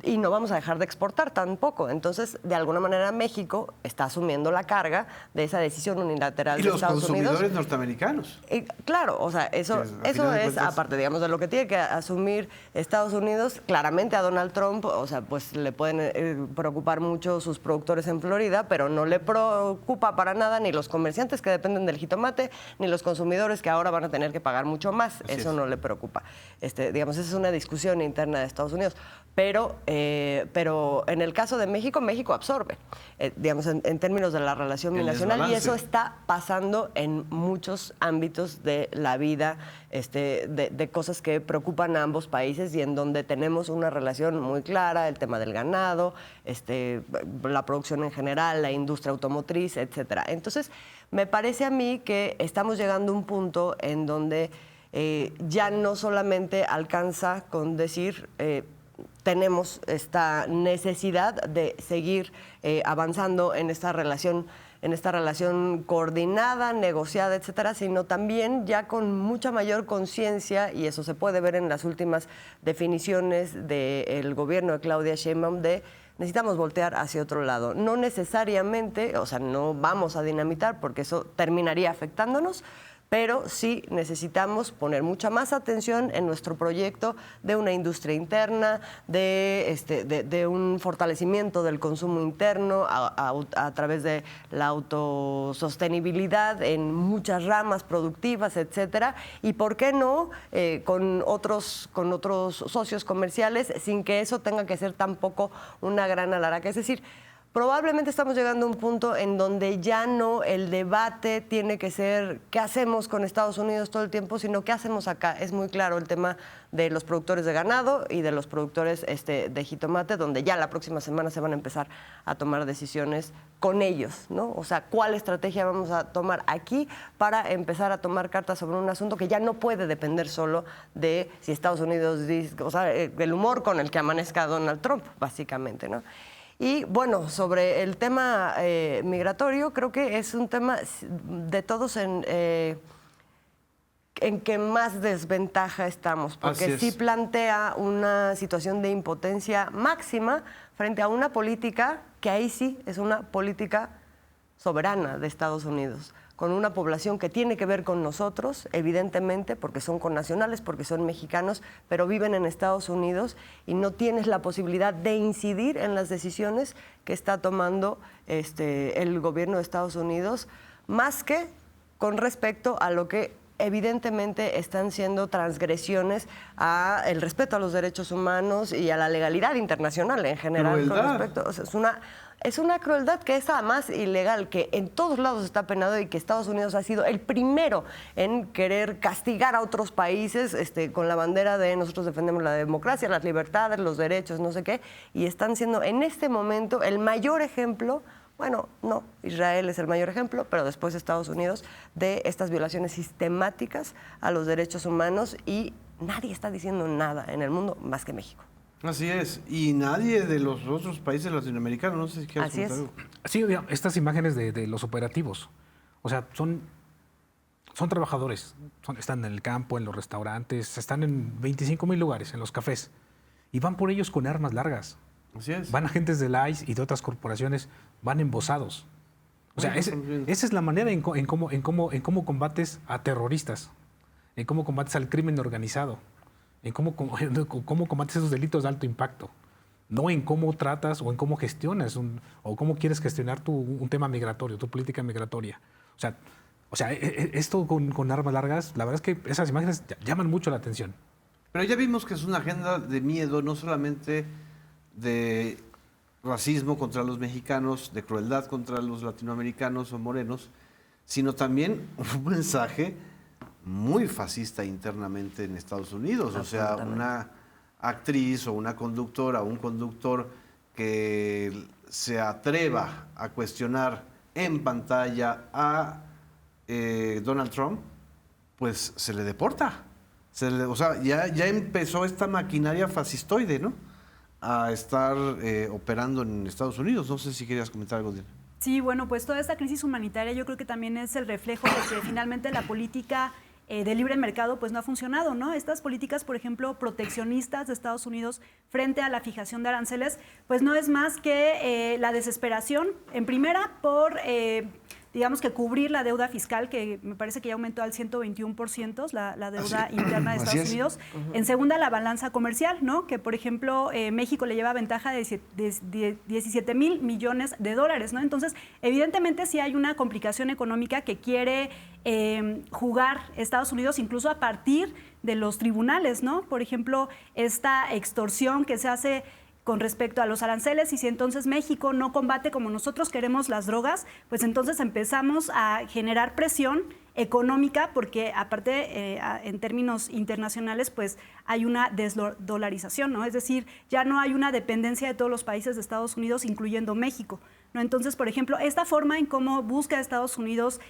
y no vamos a dejar de exportar tampoco. Entonces, de alguna manera México está asumiendo la carga de esa decisión unilateral de Estados Unidos. Y los consumidores norteamericanos. Claro, o sea, eso es aparte, digamos, de lo que tiene que asumir Estados Unidos. Claramente a Donald Trump, o sea, pues le pueden preocupar mucho sus productores en Florida, pero no le preocupa para nada ni los comerciantes que dependen del jitomate, ni los consumidores que ahora van a tener que pagar mucho más. Eso no le preocupa. Digamos, esa es una discusión interna de Estados Unidos. Pero en el caso de México, México absorbe, digamos, en términos de la relación binacional, y eso está pasando en muchos ámbitos de la vida, de cosas que preocupan a ambos países y en donde tenemos una relación muy clara, el tema del ganado, la producción en general, la industria automotriz, etcétera. Entonces, me parece a mí que estamos llegando a un punto en donde ya no solamente alcanza con decir tenemos esta necesidad de seguir avanzando en esta relación coordinada, negociada, etcétera, sino también ya con mucha mayor conciencia, y eso se puede ver en las últimas definiciones del gobierno de Claudia Sheinbaum, de necesitamos voltear hacia otro lado. No necesariamente, o sea, no vamos a dinamitar porque eso terminaría afectándonos, pero sí necesitamos poner mucha más atención en nuestro proyecto de una industria interna, de un fortalecimiento del consumo interno a través de la autosostenibilidad en muchas ramas productivas, etcétera, y por qué no con otros socios comerciales sin que eso tenga que ser tampoco una gran alaraca. Es decir, probablemente estamos llegando a un punto en donde ya no el debate tiene que ser qué hacemos con Estados Unidos todo el tiempo, sino qué hacemos acá. Es muy claro el tema de los productores de ganado y de los productores de jitomate, donde ya la próxima semana se van a empezar a tomar decisiones con ellos, ¿no? O sea, ¿cuál estrategia vamos a tomar aquí para empezar a tomar cartas sobre un asunto que ya no puede depender solo de si Estados Unidos dice, o sea, el humor con el que amanezca Donald Trump, básicamente, ¿no? Y bueno, sobre el tema migratorio, creo que es un tema de todos en que más desventaja estamos, porque sí plantea una situación de impotencia máxima frente a una política que ahí sí es una política soberana de Estados Unidos, con una población que tiene que ver con nosotros, evidentemente, porque son connacionales, porque son mexicanos, pero viven en Estados Unidos y no tienes la posibilidad de incidir en las decisiones que está tomando el gobierno de Estados Unidos, más que con respecto a lo que evidentemente están siendo transgresiones a el respeto a los derechos humanos y a la legalidad internacional en general. Con respecto, o sea, es una crueldad que es además ilegal, que en todos lados está penado y que Estados Unidos ha sido el primero en querer castigar a otros países con la bandera de nosotros defendemos la democracia, las libertades, los derechos, no sé qué, y están siendo en este momento el mayor ejemplo. Bueno, no, Israel es el mayor ejemplo, pero después Estados Unidos, de estas violaciones sistemáticas a los derechos humanos, y nadie está diciendo nada en el mundo más que México. Así es, y nadie de los otros países latinoamericanos, no sé si quieres comentar algo. Sí, estas imágenes de los operativos, o sea, son trabajadores, están en el campo, en los restaurantes, están en 25,000 lugares, en los cafés, y van por ellos con armas largas. Así es. Van agentes del ICE y de otras corporaciones, van embosados. O sea, esa es la manera en cómo combates a terroristas, en cómo combates al crimen organizado, en cómo combates esos delitos de alto impacto. no en cómo tratas o en cómo gestionas o cómo quieres gestionar un tema migratorio, tu política migratoria. O sea, esto con armas largas, la verdad es que esas imágenes llaman mucho la atención. Pero ya vimos que es una agenda de miedo, no solamente de racismo contra los mexicanos, de crueldad contra los latinoamericanos o morenos, sino también un mensaje muy fascista internamente en Estados Unidos. O sea, una actriz o una conductora o un conductor que se atreva a cuestionar en pantalla a Donald Trump, pues se le deporta. O sea, ya empezó esta maquinaria fascistoide, ¿no?, a estar operando en Estados Unidos. No sé si querías comentar algo de él. Sí, bueno, pues toda esta crisis humanitaria yo creo que también es el reflejo de que finalmente la política de libre mercado pues no ha funcionado, ¿no? Estas políticas, por ejemplo, proteccionistas de Estados Unidos frente a la fijación de aranceles, pues no es más que la desesperación, en primera, por digamos que cubrir la deuda fiscal, que me parece que ya aumentó al 121%, la deuda interna de Estados Unidos. En segunda, la balanza comercial, ¿no? Que, por ejemplo, México le lleva ventaja de 17 mil millones de dólares, ¿no? Entonces, evidentemente sí hay una complicación económica que quiere jugar Estados Unidos incluso a partir de los tribunales, ¿no? Por ejemplo, esta extorsión que se hace con respecto a los aranceles, y si entonces México no combate como nosotros queremos las drogas, pues entonces empezamos a generar presión económica, porque aparte en términos internacionales pues hay una desdolarización, ¿no? Es decir, ya no hay una dependencia de todos los países de Estados Unidos, incluyendo México, ¿no? Entonces, por ejemplo, esta forma en cómo busca Estados Unidos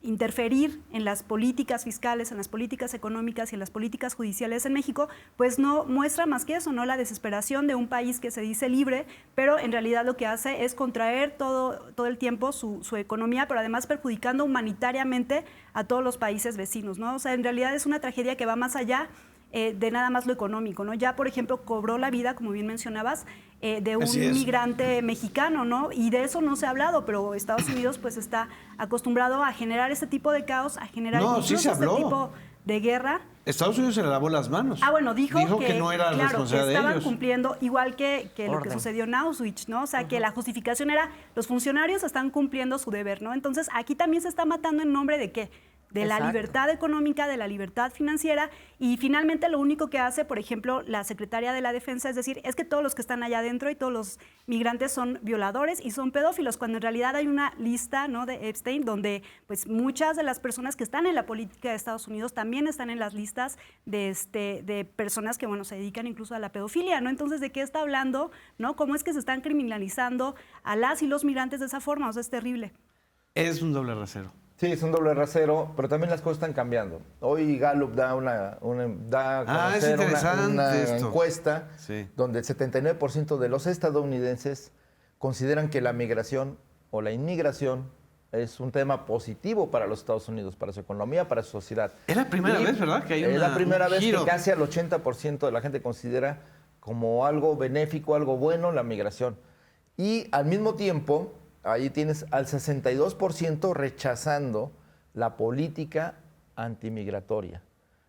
interferir en las políticas fiscales, en las políticas económicas y en las políticas judiciales en México, pues no muestra más que eso, ¿no? La desesperación de un país que se dice libre, pero en realidad lo que hace es contraer todo el tiempo su economía, pero además perjudicando humanitariamente a todos los países vecinos, ¿no? O sea, en realidad es una tragedia que va más allá de nada más lo económico, ¿no? Ya, por ejemplo, cobró la vida, como bien mencionabas, de un migrante mexicano, ¿no? Y de eso no se ha hablado, pero Estados Unidos pues está acostumbrado a generar este tipo de caos, a generar incluso este tipo de guerra. Estados Unidos se le lavó las manos. Ah, bueno, dijo que no era responsabilidad de ellos. Estaban cumpliendo, igual que lo que sucedió en Auschwitz, ¿no? O sea, que la justificación era, los funcionarios están cumpliendo su deber, ¿no? Entonces, aquí también se está matando en nombre de ¿qué? De la libertad económica, de la libertad financiera, y finalmente lo único que hace, por ejemplo, la secretaria de la Defensa es decir, es que todos los que están allá adentro y todos los migrantes son violadores y son pedófilos, cuando en realidad hay una lista, ¿no?, de Epstein, donde pues muchas de las personas que están en la política de Estados Unidos también están en las listas de personas que, bueno, se dedican incluso a la pedofilia, ¿no? Entonces, ¿de qué está hablando, no? ¿Cómo es que se están criminalizando a las y los migrantes de esa forma? O sea, es terrible. Es un doble rasero. Sí, es un doble rasero, pero también las cosas están cambiando. Hoy Gallup da a conocer una encuesta donde el 79% de los estadounidenses consideran que la migración o la inmigración es un tema positivo para los Estados Unidos, para su economía, para su sociedad. Es la primera vez, ¿verdad? Que hay es la primera vez que casi al 80% de la gente considera como algo benéfico, algo bueno la migración. Y al mismo tiempo, ahí tienes al 62% rechazando la política antimigratoria.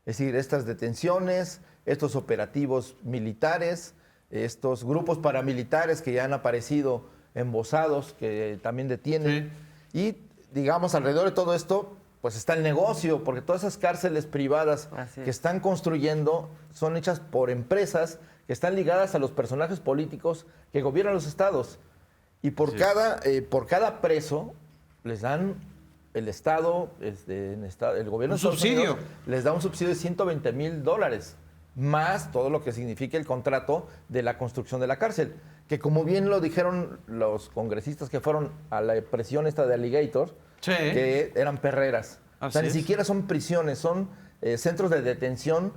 Es decir, estas detenciones, estos operativos militares, estos grupos paramilitares que ya han aparecido embosados, que también detienen. Sí. Y, digamos, alrededor de todo esto, pues está el negocio, porque todas esas cárceles privadas que están construyendo son hechas por empresas que están ligadas a los personajes políticos que gobiernan los estados. Y por cada preso les dan el Estado, el gobierno de Estados Unidos les da un subsidio de $120,000, más todo lo que significa el contrato de la construcción de la cárcel. Que como bien lo dijeron los congresistas que fueron a la prisión esta de Alligator, que eran perreras. O sea, ni siquiera son prisiones, son centros de detención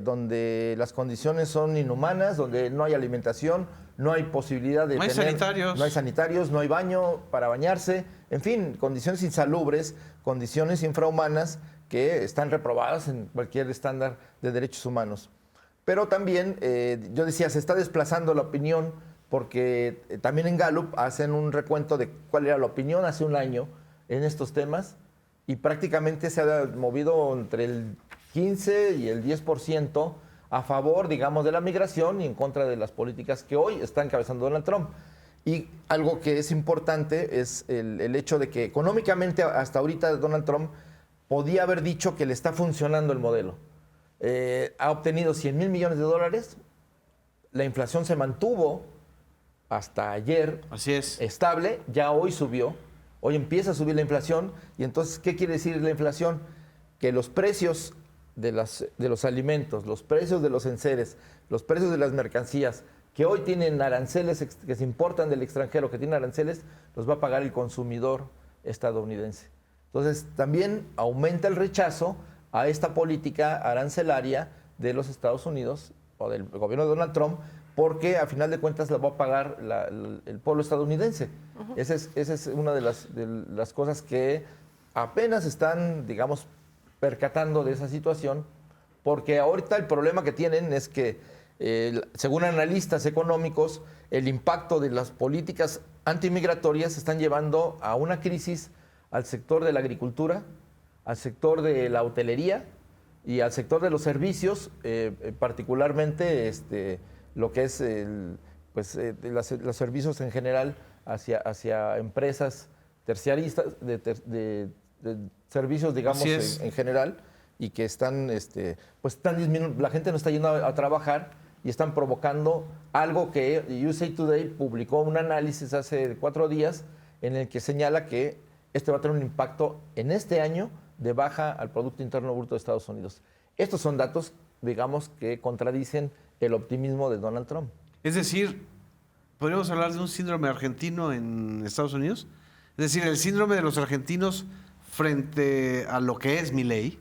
donde las condiciones son inhumanas, donde no hay alimentación, no hay posibilidad de sanitarios. No hay sanitarios, no hay baño para bañarse, en fin, condiciones insalubres, condiciones infrahumanas que están reprobadas en cualquier estándar de derechos humanos. Pero también, yo decía, se está desplazando la opinión, porque también en Gallup hacen un recuento de cuál era la opinión hace un año en estos temas, y prácticamente se ha movido entre el 15 y el 10% a favor, digamos, de la migración y en contra de las políticas que hoy está encabezando Donald Trump. Y algo que es importante es el hecho de que económicamente hasta ahorita Donald Trump podía haber dicho que le está funcionando el modelo. Ha obtenido $100,000 millones, la inflación se mantuvo hasta ayer Así es. estable, ya hoy subió, hoy empieza a subir la inflación y entonces, ¿qué quiere decir la inflación? Que los precios de los alimentos, los precios de los enseres, los precios de las mercancías que hoy tienen aranceles que se importan del extranjero, que tienen aranceles, los va a pagar el consumidor estadounidense. Entonces, también aumenta el rechazo a esta política arancelaria de los Estados Unidos o del gobierno de Donald Trump, porque a final de cuentas la va a pagar el pueblo estadounidense. Esa es una de las cosas que apenas están, digamos, percatando de esa situación, porque ahorita el problema que tienen es que, según analistas económicos, el impacto de las políticas antimigratorias están llevando a una crisis al sector de la agricultura, al sector de la hotelería y al sector de los servicios, particularmente lo que es los servicios en general hacia empresas terciaristas, de servicios, digamos, en general, y que están disminuyendo. La gente no está yendo a trabajar y están provocando algo que USA Today publicó un análisis hace 4 días en el que señala que va a tener un impacto en este año de baja al Producto Interno Bruto de Estados Unidos. Estos son datos, digamos, que contradicen el optimismo de Donald Trump. Es decir, ¿podríamos hablar de un síndrome argentino en Estados Unidos? Es decir, el síndrome de los argentinos frente a lo que es Milei,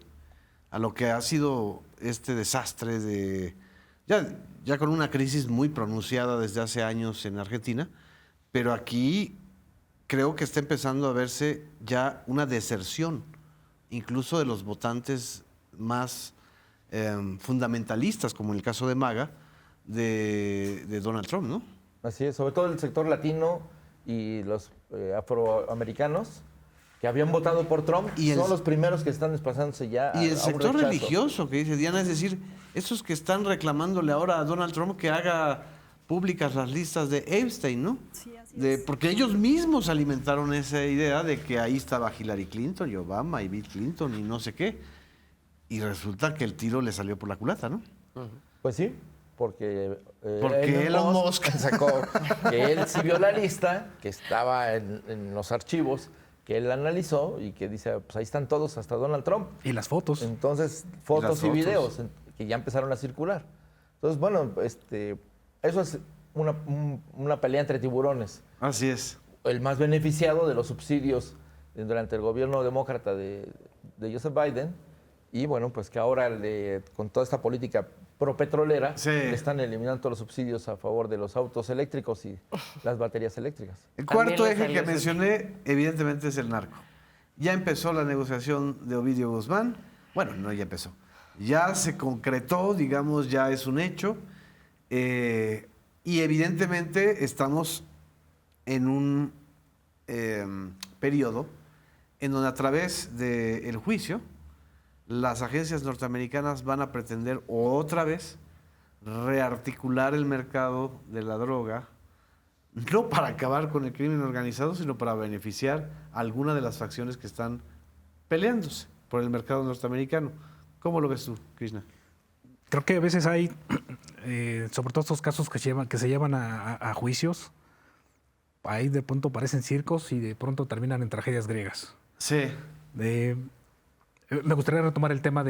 a lo que ha sido este desastre de... Ya con una crisis muy pronunciada desde hace años en Argentina, pero aquí creo que está empezando a verse ya una deserción, incluso de los votantes más fundamentalistas, como en el caso de MAGA, de Donald Trump, ¿no? Así es, sobre todo el sector latino y los afroamericanos que habían votado por Trump son los primeros que están desplazándose ya y el a sector un rechazo religioso que dice Diana, es decir, esos que están reclamándole ahora a Donald Trump que haga públicas las listas de Epstein, ¿no? Sí, así es. Porque ellos mismos alimentaron esa idea de que ahí estaba Hillary Clinton y Obama y Bill Clinton y no sé qué. Y resulta que el tiro le salió por la culata, ¿no? Pues sí, porque Elon Musk sacó que él sí vio la lista, que estaba en los archivos, que él analizó y que dice, pues ahí están todos, hasta Donald Trump. Y las fotos. Entonces, fotos y videos que ya empezaron a circular. Entonces, bueno, eso es una pelea entre tiburones. Así es. El más beneficiado de los subsidios durante el gobierno demócrata de Joseph Biden, y bueno, pues que ahora con toda esta política propetrolera, le están eliminando todos los subsidios a favor de los autos eléctricos y las baterías eléctricas. El cuarto eje que mencioné, evidentemente, es el narco. Ya empezó la negociación de Ovidio Guzmán. Bueno, no ya empezó. Ya se concretó, digamos, ya es un hecho. Y evidentemente estamos en un periodo en donde a través del juicio las agencias norteamericanas van a pretender otra vez rearticular el mercado de la droga, no para acabar con el crimen organizado, sino para beneficiar a alguna de las facciones que están peleándose por el mercado norteamericano. ¿Cómo lo ves tú, Krishna? Creo que a veces hay, sobre todo estos casos que se llevan a juicios, ahí de pronto parecen circos y de pronto terminan en tragedias griegas. Sí. Me gustaría retomar el tema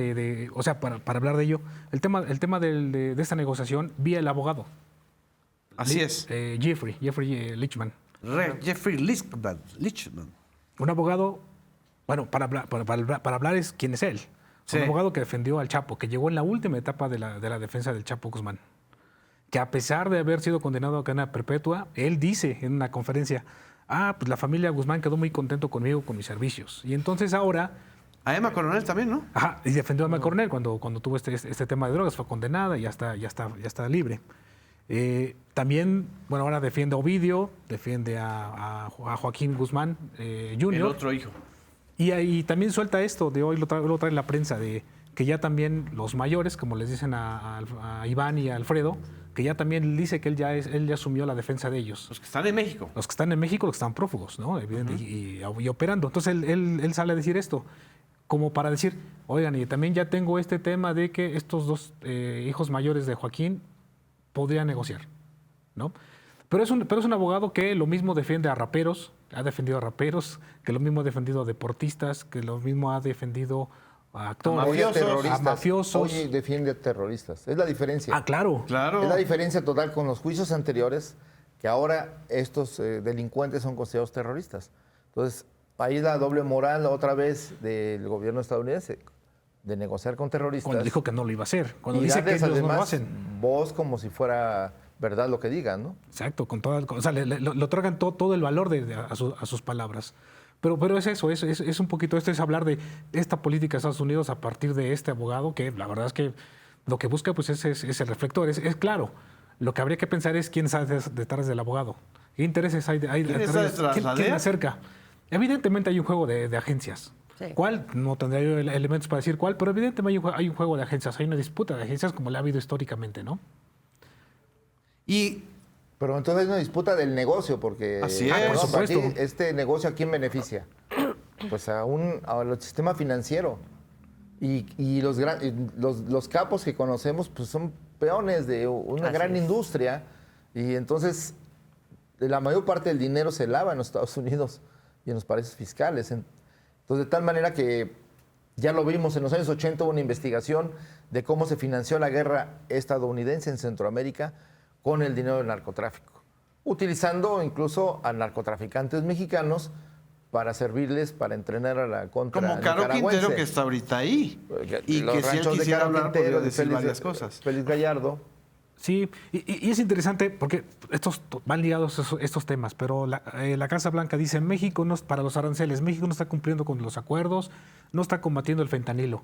o sea, para hablar de ello, el tema de esta negociación vía el abogado. Así es. Jeffrey Lichtman. Jeffrey Lichtman. Un abogado, bueno, para hablar es quién es él. Sí. Un abogado que defendió al Chapo, que llegó en la última etapa de la defensa del Chapo Guzmán. Que a pesar de haber sido condenado a cadena perpetua, él dice en una conferencia, pues la familia Guzmán quedó muy contento conmigo, con mis servicios. Y entonces ahora... A Emma Coronel también, ¿no? Ajá, y defendió a Emma Coronel cuando tuvo este tema de drogas, fue condenada y ya está libre. También, bueno, ahora defiende a Ovidio, defiende a Joaquín Guzmán Jr. El otro hijo. Y también suelta esto, de hoy lo trae en la prensa, de que ya también los mayores, como les dicen a Iván y a Alfredo, que ya también dice que él ya asumió la defensa de ellos. Los que están en México. Los que están en México, los que están prófugos, ¿no? Y operando. Entonces él sale a decir esto, como para decir, oigan, y también ya tengo este tema de que estos dos hijos mayores de Joaquín podrían negociar, ¿no? Pero es un abogado que lo mismo defiende a raperos, ha defendido a raperos, que lo mismo ha defendido a deportistas, que lo mismo ha defendido a actores, a mafiosos. Hoy defiende a terroristas. Es la diferencia. Ah, claro. Claro. Es la diferencia total con los juicios anteriores, que ahora estos delincuentes son considerados terroristas. Entonces, ahí la doble moral otra vez del gobierno estadounidense, de negociar con terroristas. Cuando dijo que no lo iba a hacer. Cuando y dice que ellos además, no lo hacen. voz como si fuera verdad lo que digan, ¿no? Exacto, con toda, o sea, le otorgan todo el valor a sus palabras. Pero es eso, es un poquito, es hablar de esta política de Estados Unidos a partir de este abogado, que la verdad es que lo que busca pues es el reflector, es claro. Lo que habría que pensar es quién está detrás del abogado. ¿Qué intereses hay detrás? ¿Quién le acerca? Evidentemente hay un juego de agencias. Sí. ¿Cuál? No tendría yo elementos para decir cuál, pero evidentemente hay un juego de agencias, hay una disputa de agencias como la ha habido históricamente, ¿no? Pero entonces hay una disputa del negocio, porque Así es. Por supuesto. este negocio ¿a quién beneficia? Pues al sistema financiero. Y los capos que conocemos pues son peones de una gran industria, y entonces la mayor parte del dinero se lava en los Estados Unidos y en los paraísos fiscales. Entonces, de tal manera que ya lo vimos en los años 80, hubo una investigación de cómo se financió la guerra estadounidense en Centroamérica con el dinero del narcotráfico, utilizando incluso a narcotraficantes mexicanos para servirles, para entrenar a la contra Como Caro nicaragüense. Quintero, que está ahorita ahí. Y Los que si él ranchos de quisiera Caro hablar, Quintero, podría de decir Félix- varias cosas. Félix Gallardo. Sí, y es interesante porque estos van ligados estos temas, pero la Casa Blanca dice, México no, para los aranceles, México no está cumpliendo con los acuerdos, no está combatiendo el fentanilo.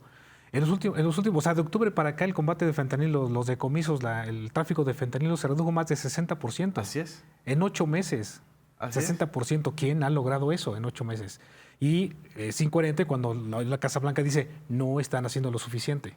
En los últimos, o sea, de octubre para acá, el combate de fentanilo, los decomisos, el tráfico de fentanilo se redujo más de 60%. Así es. En 8 meses. Así 60%. ¿Quién ha logrado eso en 8 meses? Y es incoherente cuando la Casa Blanca dice, no están haciendo lo suficiente.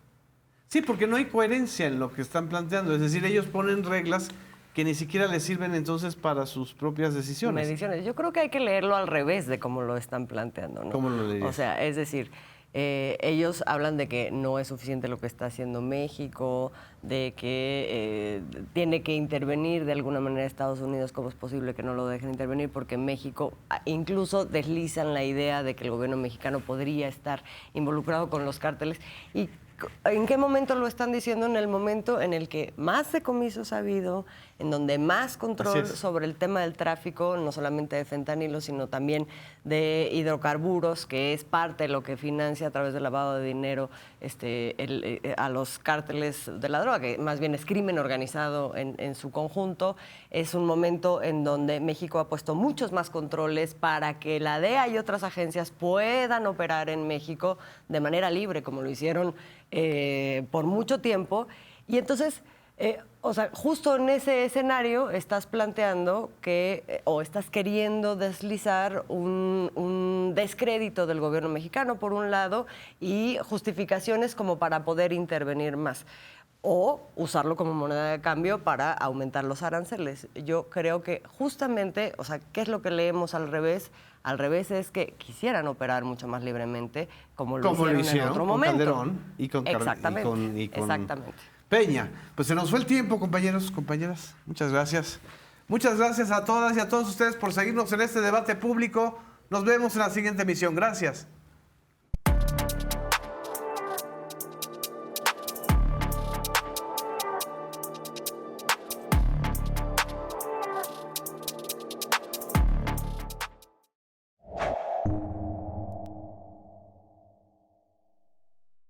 Sí, porque no hay coherencia en lo que están planteando. Es decir, ellos ponen reglas que ni siquiera les sirven entonces para sus propias decisiones. Mediciones. Yo creo que hay que leerlo al revés de cómo lo están planteando, ¿no? ¿Cómo lo leerías? O sea, es decir, ellos hablan de que no es suficiente lo que está haciendo México, de que tiene que intervenir de alguna manera Estados Unidos. ¿Cómo es posible que no lo dejen intervenir? Porque México, incluso deslizan la idea de que el gobierno mexicano podría estar involucrado con los cárteles. ¿Y en qué momento lo están diciendo? En el momento en el que más decomisos ha habido, en donde más control sobre el tema del tráfico, no solamente de fentanilo, sino también de hidrocarburos, que es parte de lo que financia a través del lavado de dinero a los cárteles de la droga, que más bien es crimen organizado en su conjunto. Es un momento en donde México ha puesto muchos más controles para que la DEA y otras agencias puedan operar en México de manera libre, como lo hicieron por mucho tiempo. Y entonces, o sea, justo en ese escenario estás planteando que, o estás queriendo deslizar un descrédito del gobierno mexicano, por un lado, y justificaciones como para poder intervenir más, o usarlo como moneda de cambio para aumentar los aranceles. Yo creo que justamente, o sea, ¿qué es lo que leemos al revés? Al revés es que quisieran operar mucho más libremente, como lo hicieron en otro con momento. Calderón y con Exactamente. y con Exactamente. Peña. Pues se nos fue el tiempo, compañeros, compañeras. Muchas gracias. Muchas gracias a todas y a todos ustedes por seguirnos en este debate público. Nos vemos en la siguiente emisión. Gracias.